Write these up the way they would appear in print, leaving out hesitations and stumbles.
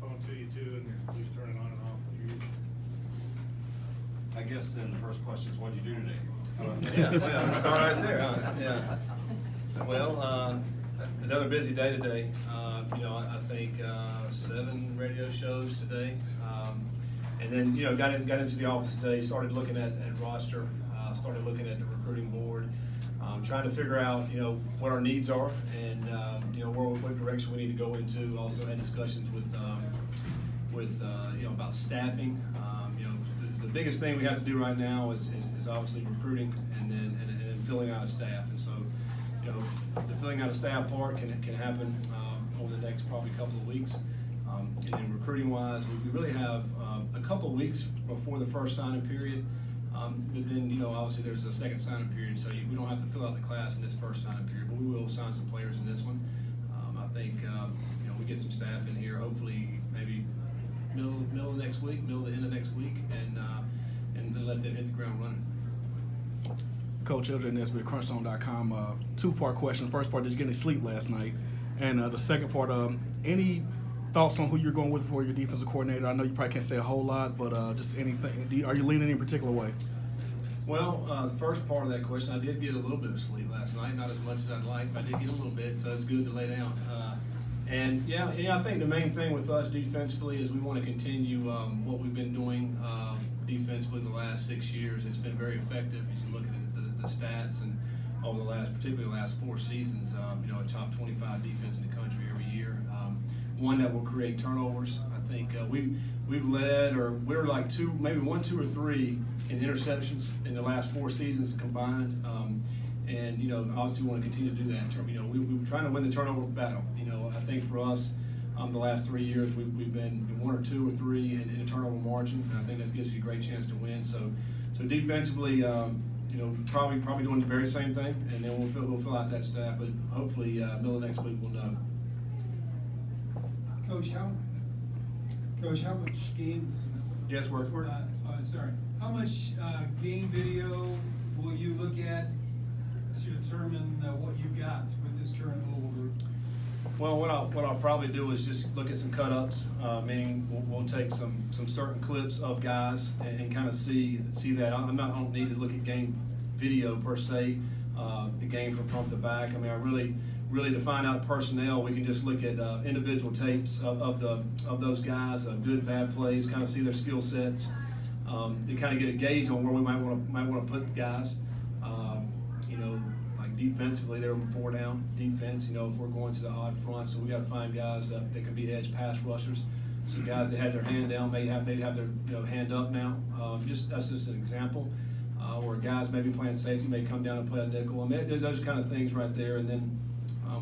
phone to you too, and please turn it on and off when you're using it. I guess then the first question is, what did you do today? Yeah, start right there, huh? Yeah. Well, another busy day today. I think 7 radio shows today. And then, got into the office today, started looking at roster, started looking at the recruiting board, trying to figure out, what our needs are and, what direction we need to go into. Also had discussions with about staffing. The biggest thing we have to do right now is obviously recruiting and then filling out a staff. And so, the filling out a staff part can happen over the next probably couple of weeks. And then recruiting-wise, we really have a couple of weeks before the first signing period. But then, obviously there's a second signing period, so we don't have to fill out the class in this first signing period, but we will sign some players in this one. I think, we get some staff in here, hopefully maybe middle of next week, middle to end of next week, and then let them hit the ground running. Coach Eldred Nesbitt, CrunchZone.com. Two-part question. First part, did you get any sleep last night? And the second part, any thoughts on who you're going with for your defensive coordinator? I know you probably can't say a whole lot, but just anything. Are you leaning in a particular way? Well, the first part of that question, I did get a little bit of sleep last night. Not as much as I'd like, but I did get a little bit, so it's good to lay down. And I think the main thing with us defensively is we want to continue what we've been doing defensively the last 6 years. It's been very effective as you look at the stats, and over particularly the last 4 seasons, a top 25 defense in the country every year. One that will create turnovers. I think we've led, or we're like maybe 1, 2, or 3 in interceptions in the last 4 seasons combined. And obviously we want to continue to do that. We're trying to win the turnover battle. I think for us, the last 3 years we've been 1 or 2 or 3 in a turnover margin, and I think this gives you a great chance to win. So defensively, probably doing the very same thing, and then we'll fill out that staff. But hopefully, middle of next week we'll know. Coach, how much game? Yes, we're. Sorry. How much game video will you look at to determine what you've got with this current Louisville group? Well, what I'll probably do is just look at some cut-ups, meaning we'll take some certain clips of guys and kind of see that. I don't need to look at game video per se, the game from front to back. I mean, I really to find out personnel, we can just look at individual tapes of those guys, good, bad plays, kind of see their skill sets, to kind of get a gauge on where we might want to put guys. Like defensively, they're 4 down defense. If we're going to the odd front, so we got to find guys that can be edge pass rushers. Some guys that had their hand down may have their hand up now. That's just an example. Or guys maybe playing safety may come down and play a nickel. I mean, those kind of things right there, and then.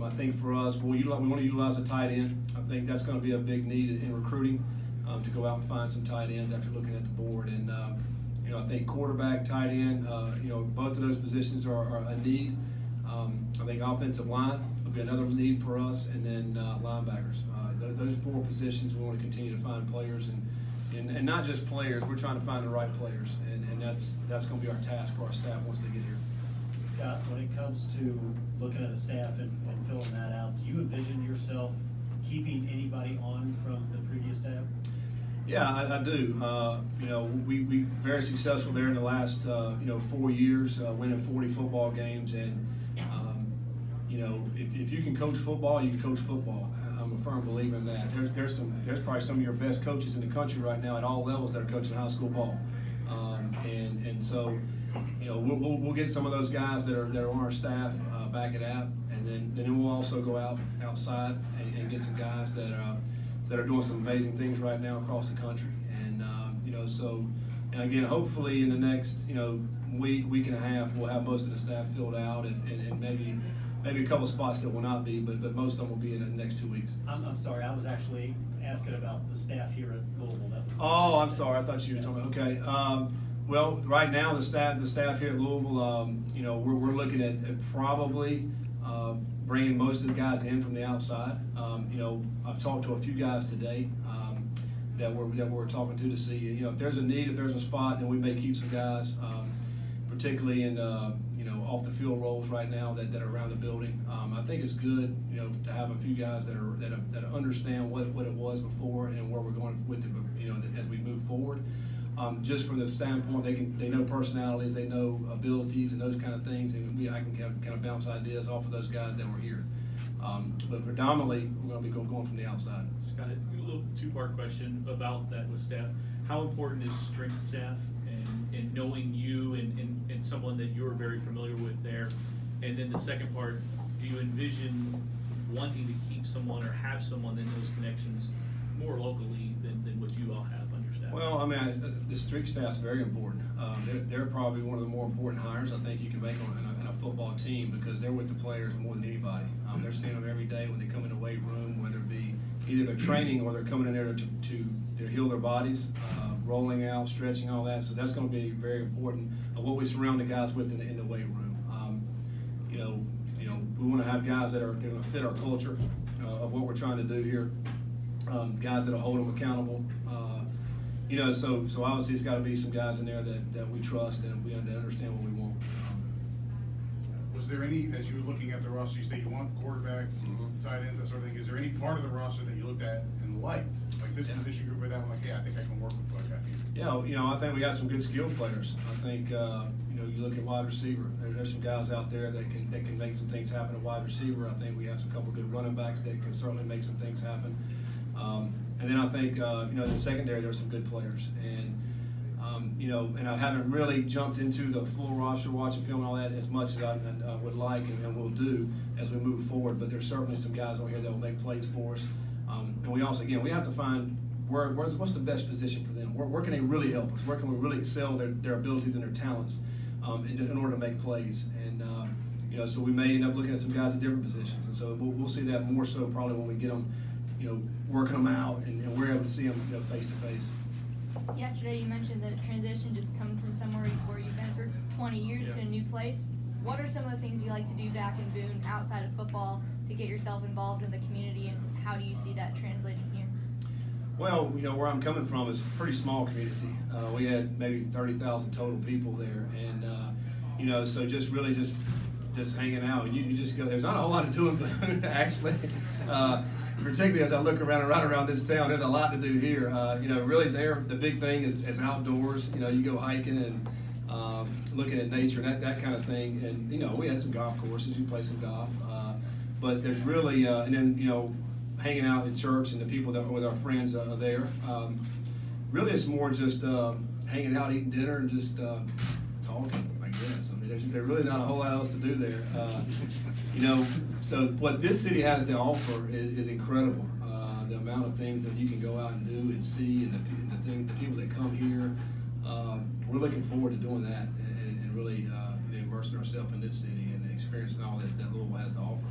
I think for us, we want to utilize a tight end. I think that's going to be a big need in recruiting, to go out and find some tight ends after looking at the board. And I think quarterback, tight end, both of those positions are a need. I think offensive line will be another need for us, and then linebackers. Those 4 positions we want to continue to find players, and not just players. We're trying to find the right players, and that's going to be our task for our staff once they get here. Scott, when it comes to looking at a staff and filling that out, do you envision yourself keeping anybody on from the previous staff? Yeah, I do. We very successful there in the last 4 years, winning 40 football games, and if you can coach football, you can coach football. I'm a firm believer in that. There's probably some of your best coaches in the country right now at all levels that are coaching high school ball, and so. We'll get some of those guys that are on our staff back at App, and then we'll also go outside and get some guys that are doing some amazing things right now across the country. And and again, hopefully in the next week and a half, we'll have most of the staff filled out, and maybe a couple of spots that will not be, but most of them will be in the next 2 weeks. I'm sorry, I was actually asking about the staff here at Louisville. Oh, I'm sorry, I thought you were talking about, okay. Well, right now the staff here at Louisville, we're looking at probably bringing most of the guys in from the outside. I've talked to a few guys today that we're talking to see, if there's a need, if there's a spot, then we may keep some guys, particularly in off the field roles right now that are around the building. I think it's good, to have a few guys that understand what it was before and where we're going with it, as we move forward. Just from the standpoint, they know personalities, they know abilities and those kind of things, and I can kind of bounce ideas off of those guys that were here. But predominantly, we're going to be going from the outside. Scott, a little two-part question about that with staff. How important is strength staff and knowing you and someone that you're very familiar with there? And then the second part, do you envision wanting to keep someone or have someone that knows connections more locally than what you all have on your staff? Well, I mean, the strength staff's very important. They're probably one of the more important hires I think you can make on a football team, because they're with the players more than anybody. They're seeing them every day when they come in the weight room, whether it be either they're training or they're coming in there to heal their bodies, rolling out, stretching, all that. So that's going to be very important of what we surround the guys with in the weight room. We want to have guys that are going to fit our culture of what we're trying to do here. Guys that'll hold them accountable. So obviously it's got to be some guys in there that we trust and we understand what we want. Was there any, as you were looking at the roster, you say you want quarterbacks, tight ends, that sort of thing. Is there any part of the roster that you looked at and liked? Like this position group or that one, like, yeah, I think I can work with what I got here. Yeah, I think we got some good skilled players. I think, you look at wide receiver. There's some guys out there that can make some things happen at wide receiver. I think we have some couple good running backs that can certainly make some things happen. And then I think, in the secondary, there's some good players. And, and I haven't really jumped into the full roster, watching film and all that as much as I would like and will do as we move forward. But there's certainly some guys on here that will make plays for us. And we also, again, we have to find what's the best position for them. Where can they really help us? Where can we really excel their abilities and their talents in order to make plays? And, so we may end up looking at some guys at different positions. And so we'll see that more so probably when we get them, working them out and we're able to see them face to face. Yesterday you mentioned the transition, just coming from somewhere where you've been for 20 years to a new place. What are some of the things you like to do back in Boone outside of football to get yourself involved in the community, and how do you see that translating here? Well, where I'm coming from is a pretty small community. We had maybe 30,000 total people there, and so just really just hanging out. And you just go. There's not a whole lot to do in Boone, actually. Particularly as I look right around this town, there's a lot to do here. Really the big thing is outdoors. You go hiking and looking at nature, that kind of thing. And, we had some golf courses, you play some golf. But there's really, and then, hanging out at church and the people that with our friends are there. Really it's more just hanging out, eating dinner, and just talking, I guess. I mean, there's really not a whole lot else to do there. So what this city has to offer is incredible. The amount of things that you can go out and do and see, and the people that come here. We're looking forward to doing that and really immersing ourselves in this city and experiencing all that Louisville has to offer.